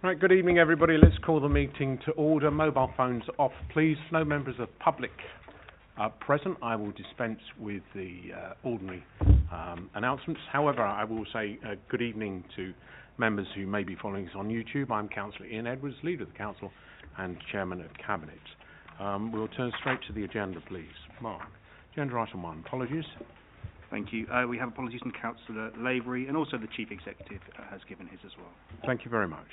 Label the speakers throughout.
Speaker 1: Right, good evening everybody. Let's call the meeting to order. Mobile phones off, please. No members of public present. I will dispense with the ordinary announcements. However, I will say good evening to members who may be following us on YouTube. I'm Councillor Ian Edwards, Leader of the Council and Chairman of Cabinet. We'll turn straight to the agenda, please. Mark, agenda item 1, apologies.
Speaker 2: Thank you. We have apologies from Councillor Lavery, and also the Chief Executive has given his as well.
Speaker 1: Thank you very much.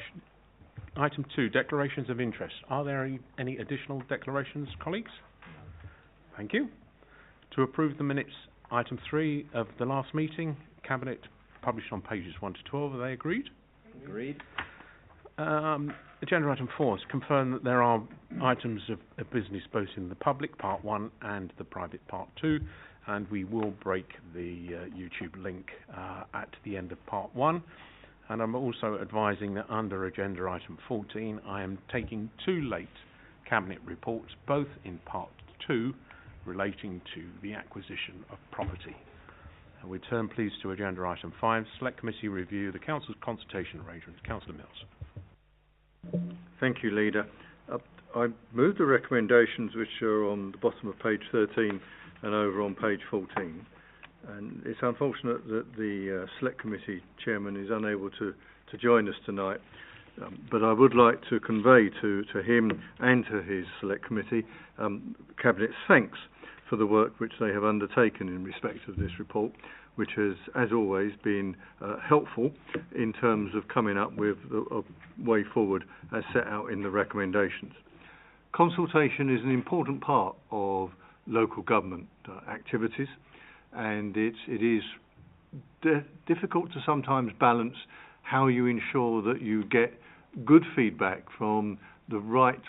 Speaker 1: Item 2, declarations of interest. Are there any additional declarations, colleagues? Thank you. To approve the minutes, item 3 of the last meeting, Cabinet published on pages 1 to 12. Are they agreed?
Speaker 3: Agreed.
Speaker 1: Agenda item 4 is confirm that there are items of business both in the public, part 1, and the private, part 2, and we will break the YouTube link at the end of part 1. And I'm also advising that under agenda item 14, I am taking 2 late Cabinet reports, both in part 2, relating to the acquisition of property. And we turn please to agenda item 5, Select Committee review the Council's consultation arrangements. Councillor Mills.
Speaker 4: Thank you, Leader. I move the recommendations which are on the bottom of page 13 and over on page 14. And it's unfortunate that the Select Committee Chairman is unable to join us tonight, but I would like to convey to him and to his Select Committee Cabinet's thanks for the work which they have undertaken in respect of this report, which has, as always, been helpful in terms of coming up with a way forward as set out in the recommendations. Consultation is an important part of local government activities, and it is difficult to sometimes balance how you ensure that you get good feedback from the right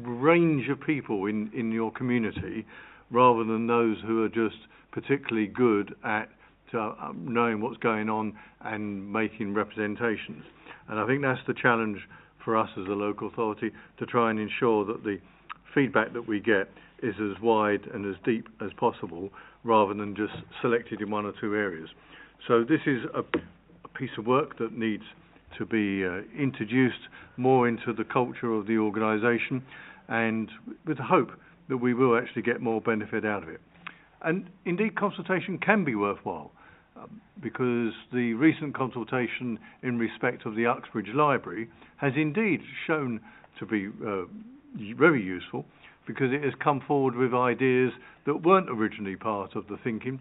Speaker 4: range of people in your community, rather than those who are just particularly good at knowing what's going on and making representations. And I think that's the challenge for us as a local authority, to try and ensure that the feedback that we get is as wide and as deep as possible, rather than just selected in 1 or 2 areas. So this is a piece of work that needs to be introduced more into the culture of the organisation, and with the hope that we will actually get more benefit out of it. And indeed, consultation can be worthwhile, because the recent consultation in respect of the Uxbridge Library has indeed shown to be very useful, because it has come forward with ideas that weren't originally part of the thinking,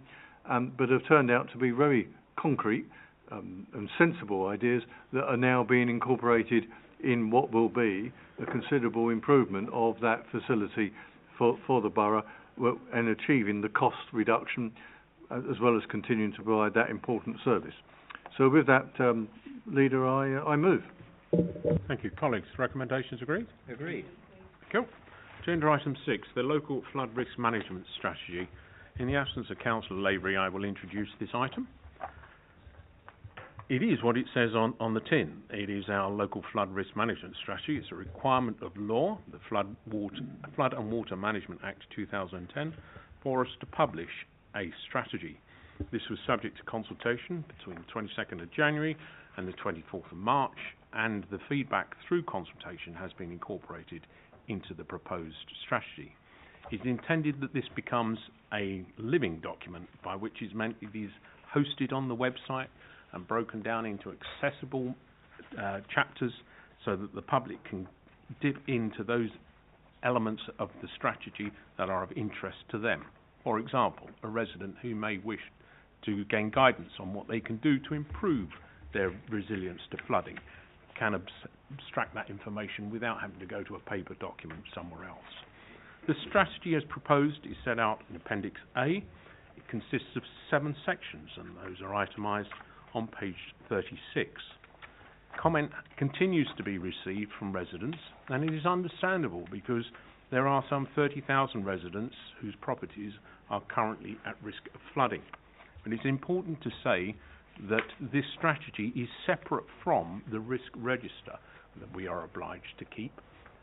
Speaker 4: but have turned out to be very concrete and sensible ideas that are now being incorporated in what will be a considerable improvement of that facility for the borough, and achieving the cost reduction, as well as continuing to provide that important service. So with that, Leader, I move.
Speaker 1: Thank you. Colleagues, recommendations agreed?
Speaker 3: Agreed.
Speaker 1: Cool. Agenda item 6, the local flood risk management strategy. In the absence of Councillor Lavery, I will introduce this item. It is what it says on the tin. It is our local flood risk management strategy. It's a requirement of law, the Flood and Water Management Act 2010, for us to publish a strategy. This was subject to consultation between the 22nd of January and the 24th of March, and the feedback through consultation has been incorporated into the proposed strategy. It's intended that this becomes a living document, by which is meant it is hosted on the website and broken down into accessible chapters, so that the public can dip into those elements of the strategy that are of interest to them. For example, a resident who may wish to gain guidance on what they can do to improve their resilience to flooding can abstract that information without having to go to a paper document somewhere else. The strategy as proposed is set out in Appendix A. It consists of 7 sections, and those are itemised on page 36. Comment continues to be received from residents, and it is understandable, because there are some 30,000 residents whose properties are currently at risk of flooding. But it's important to say that this strategy is separate from the risk register that we are obliged to keep,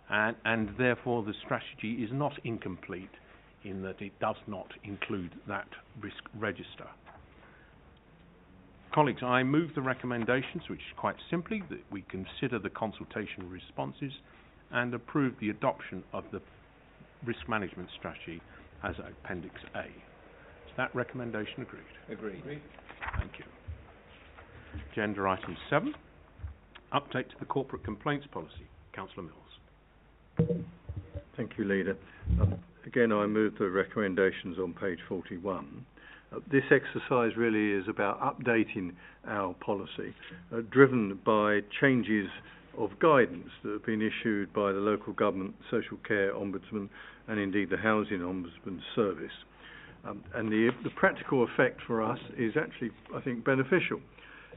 Speaker 1: and therefore the strategy is not incomplete in that it does not include that risk register. Colleagues, I move the recommendations, which is quite simply that we consider the consultation responses and approve the adoption of the risk management strategy as Appendix A. Is that recommendation agreed?
Speaker 3: Agreed.
Speaker 1: Thank you. Agenda item 7, update to the corporate complaints policy. Councillor Mills.
Speaker 4: Thank you, Leader. Again, I move the recommendations on page 41. This exercise really is about updating our policy, driven by changes of guidance that have been issued by the Local Government Social Care Ombudsman and indeed the Housing Ombudsman Service. And the practical effect for us is actually, I think, beneficial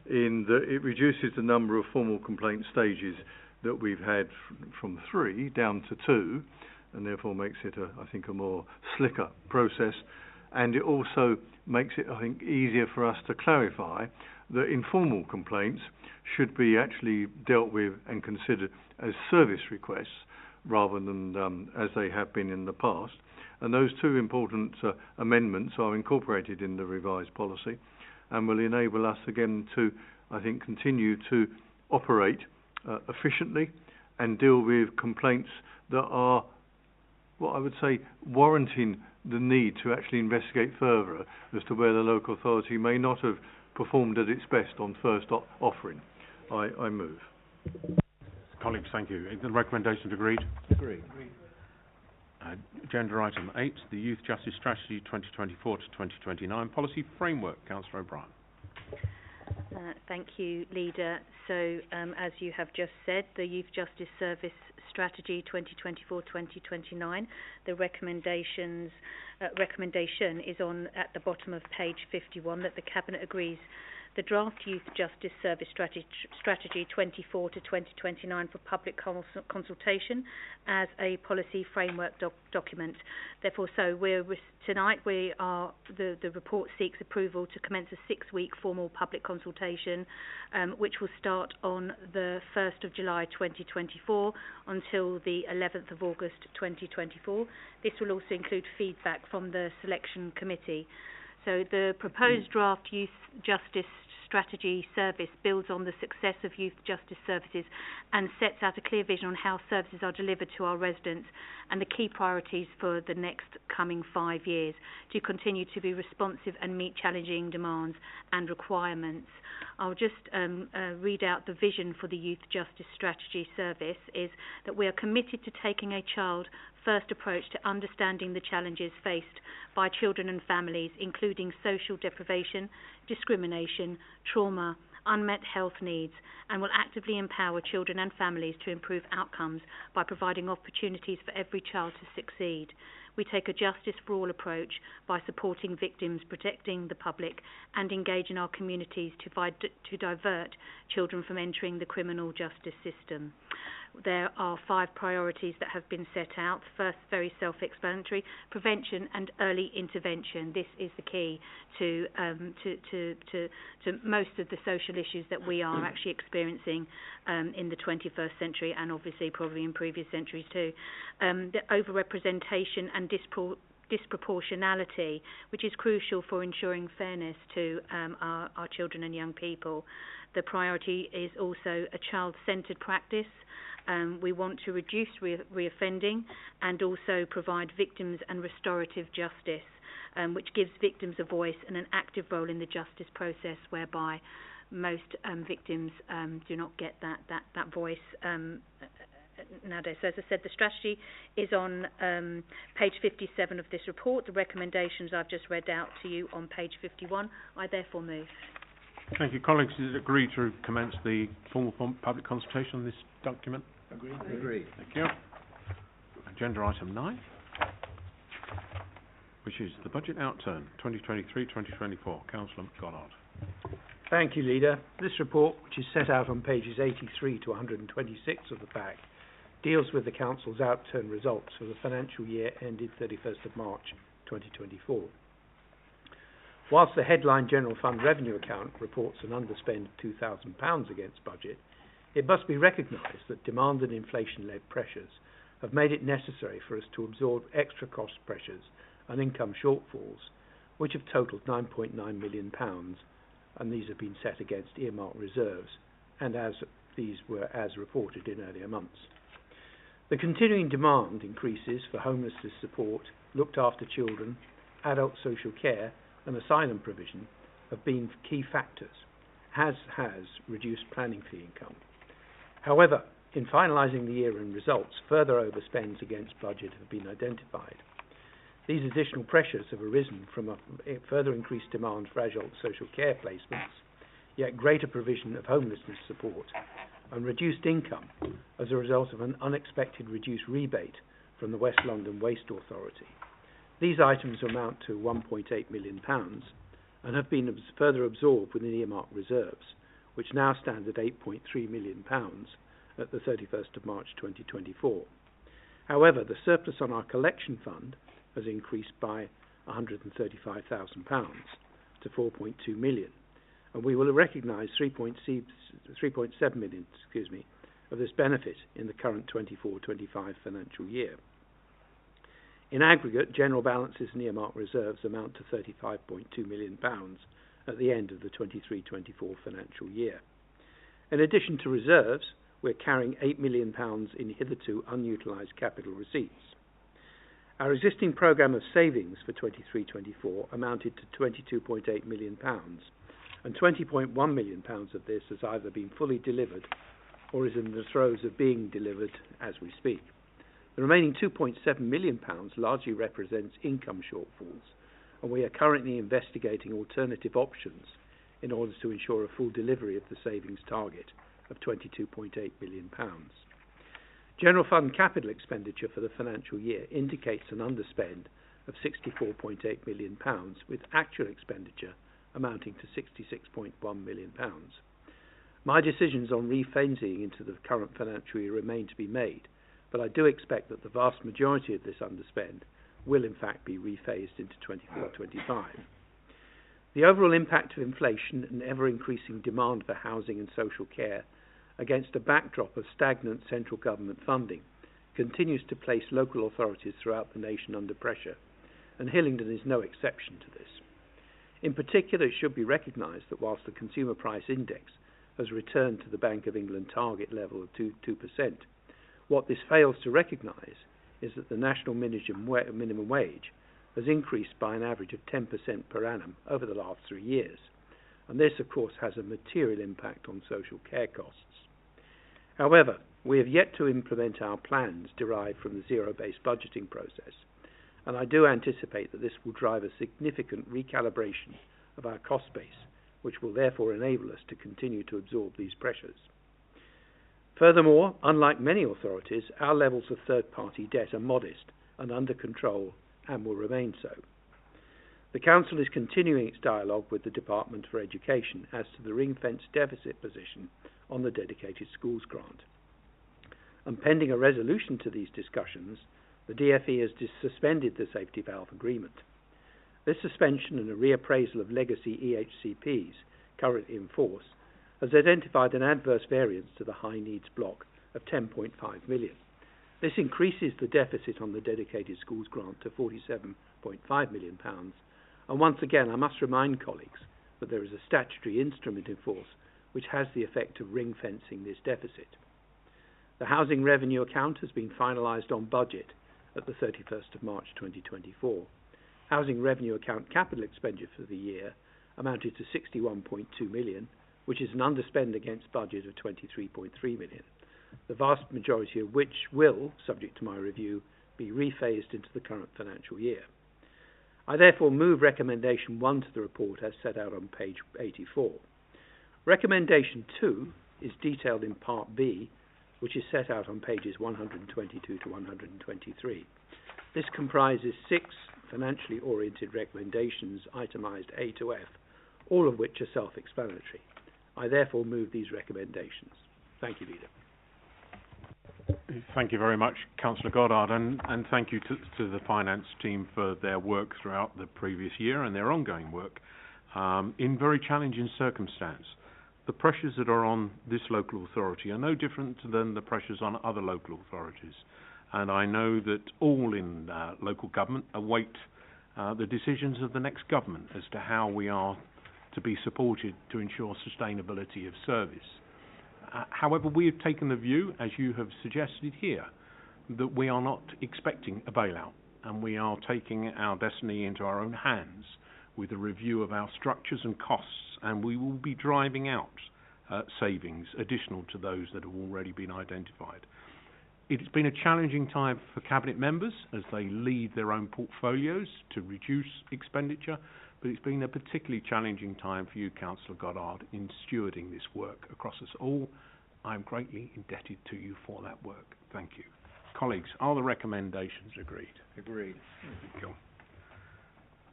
Speaker 4: in that it reduces the number of formal complaint stages that we've had from 3 down to 2, and therefore makes it, I think, a more slicker process. And it also makes it, I think, easier for us to clarify that informal complaints should be actually dealt with and considered as service requests rather than as they have been in the past. And those 2 important amendments are incorporated in the revised policy and will enable us again to, I think, continue to operate efficiently and deal with complaints that are, what I would say, warranting the need to actually investigate further as to where the local authority may not have performed at its best on first offering. I move.
Speaker 1: Colleagues, thank you. The recommendations agreed?
Speaker 3: Agreed.
Speaker 1: Agenda item 8, the Youth Justice Strategy 2024 to 2029 Policy Framework. Councillor O'Brien.
Speaker 5: Thank you, Leader. So, as you have just said, the Youth Justice Service Strategy 2024-2029, the recommendation is on at the bottom of page 51, that the Cabinet agrees the draft Youth Justice Service Strategy 24 to 2029 for public consultation as a policy framework document. Therefore, tonight the report seeks approval to commence a 6-week formal public consultation, which will start on the 1st of July 2024 until the 11th of August 2024. This will also include feedback from the selection committee. So the proposed draft Youth Justice Strategy Service builds on the success of youth justice services and sets out a clear vision on how services are delivered to our residents and the key priorities for the next coming 5 years to continue to be responsive and meet challenging demands and requirements. I'll just read out the vision for the Youth Justice Strategy Service is that we are committed to taking a child-first approach to understanding the challenges faced by children and families, including social deprivation, discrimination, trauma, unmet health needs, and will actively empower children and families to improve outcomes by providing opportunities for every child to succeed. We take a justice for all approach by supporting victims, protecting the public, and engaging our communities to divert children from entering the criminal justice system. There are 5 priorities that have been set out. First, very self-explanatory: prevention and early intervention. This is the key to most of the social issues that we are actually experiencing in the 21st century, and obviously probably in previous centuries too. The overrepresentation and disproportionality, which is crucial for ensuring fairness to our children and young people. The priority is also a child-centred practice. We want to reduce reoffending and also provide victims and restorative justice, which gives victims a voice and an active role in the justice process, whereby most victims do not get that voice nowadays. So as I said, the strategy is on page 57 of this report. The recommendations I've just read out to you on page 51. I therefore move.
Speaker 1: Thank you. Colleagues, is it agreed to commence the formal public consultation on this document?
Speaker 3: Agreed.
Speaker 1: Thank you. Agenda item 9, which is the budget outturn 2023-2024. Councillor Goddard.
Speaker 3: Thank you, Leader. This report, which is set out on pages 83 to 126 of the pack, deals with the Council's outturn results for the financial year ended 31st of March 2024. Whilst the headline General Fund revenue account reports an underspend of £2,000 against budget, it must be recognised that demand and inflation-led pressures have made it necessary for us to absorb extra cost pressures and income shortfalls, which have totalled £9.9 million and these have been set against earmarked reserves, and these were as reported in earlier months. The continuing demand increases for homelessness support, looked after children, adult social care and asylum provision have been key factors, as has reduced planning fee income. However, in finalising the year-end results, further overspends against budget have been identified. These additional pressures have arisen from a further increased demand for adult social care placements, yet greater provision of homelessness support, and reduced income as a result of an unexpected reduced rebate from the West London Waste Authority. These items amount to £1.8 million and have been further absorbed within earmarked reserves, which now stand at £8.3 million at the 31st of March 2024. However, the surplus on our collection fund has increased by £135,000 to £4.2 million, and we will recognise 3.7 million of this benefit in the current 24-25 financial year. In aggregate, general balances and earmarked reserves amount to £35.2 million at the end of the 23-24 financial year. In addition to reserves, we're carrying £8 million in hitherto unutilised capital receipts. Our existing programme of savings for 23-24 amounted to £22.8 million, and £20.1 million of this has either been fully delivered or is in the throes of being delivered as we speak. The remaining £2.7 million largely represents income shortfalls, and we are currently investigating alternative options in order to ensure a full delivery of the savings target of £22.8 million. General Fund capital expenditure for the financial year indicates an underspend of £64.8 million, with actual expenditure amounting to £66.1 million. My decisions on rephasing into the current financial year remain to be made, but I do expect that the vast majority of this underspend will in fact be rephased into 24-25. The overall impact of inflation and ever-increasing demand for housing and social care against a backdrop of stagnant central government funding continues to place local authorities throughout the nation under pressure, and Hillingdon is no exception to this. In particular, it should be recognised that whilst the Consumer Price Index has returned to the Bank of England target level of 2%, what this fails to recognise is that the national minimum wage has increased by an average of 10% per annum over the last 3 years, and this of course has a material impact on social care costs. However, we have yet to implement our plans derived from the zero-based budgeting process, and I do anticipate that this will drive a significant recalibration of our cost base, which will therefore enable us to continue to absorb these pressures. Furthermore, unlike many authorities, our levels of third-party debt are modest and under control and will remain so. The Council is continuing its dialogue with the Department for Education as to the ring-fence deficit position on the dedicated schools grant. And pending a resolution to these discussions, the DfE has suspended the safety valve agreement. This suspension and a reappraisal of legacy EHCPs currently in force has identified an adverse variance to the high needs block of £10.5 million. This increases the deficit on the dedicated schools grant to £47.5 million, and once again I must remind colleagues that there is a statutory instrument in force which has the effect of ring-fencing this deficit. The housing revenue account has been finalised on budget at the 31st of March 2024. Housing revenue account capital expenditure for the year amounted to £61.2 million, which is an underspend against budget of £23.3 million, the vast majority of which will, subject to my review, be rephased into the current financial year. I therefore move Recommendation 1 to the report as set out on page 84. Recommendation 2 is detailed in Part B, which is set out on pages 122 to 123. This comprises 6 financially oriented recommendations, itemised A to F, all of which are self-explanatory. I therefore move these recommendations. Thank you, Leader.
Speaker 1: Thank you very much, Councillor Goddard, and thank you to the finance team for their work throughout the previous year and their ongoing work in very challenging circumstance. The pressures that are on this local authority are no different than the pressures on other local authorities, and I know that all in local government await the decisions of the next government as to how we are to be supported to ensure sustainability of service. However, we have taken the view, as you have suggested here, that we are not expecting a bailout, and we are taking our destiny into our own hands with a review of our structures and costs, and we will be driving out savings additional to those that have already been identified. It's been a challenging time for Cabinet members as they lead their own portfolios to reduce expenditure, but it's been a particularly challenging time for you, Councillor Goddard, in stewarding this work across us all. I'm greatly indebted to you for that work. Thank you. Colleagues, are the recommendations agreed?
Speaker 4: Agreed.
Speaker 1: Cool.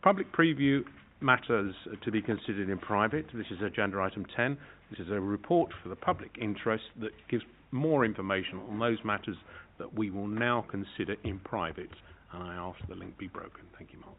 Speaker 1: Public preview matters to be considered in private. This is agenda item 10. This is a report for the public interest that gives more information on those matters that we will now consider in private. And I ask the link be broken. Thank you, Mark.